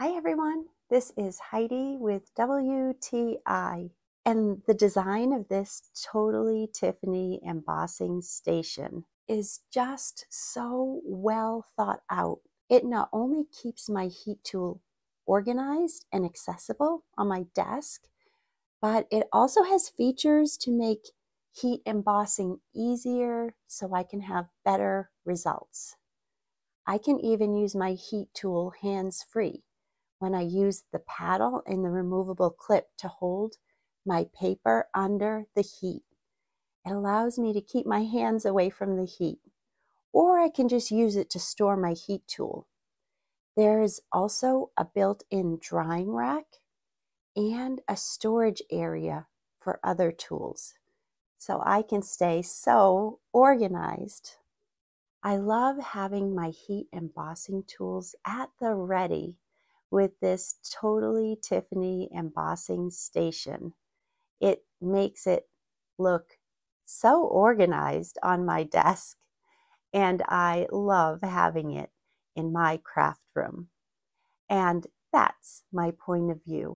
Hi everyone, this is Heidi with WTI, and the design of this Totally-Tiffany Embossing Station is just so well thought out. It not only keeps my heat tool organized and accessible on my desk, but it also has features to make heat embossing easier so I can have better results. I can even use my heat tool hands-free when I use the paddle and the removable clip to hold my paper under the heat. It allows me to keep my hands away from the heat, or I can just use it to store my heat tool. There is also a built-in drying rack and a storage area for other tools, so I can stay so organized. I love having my heat embossing tools at the ready with this Totally-Tiffany Embossing Station. It makes it look so organized on my desk, and I love having it in my craft room. And that's my point of view.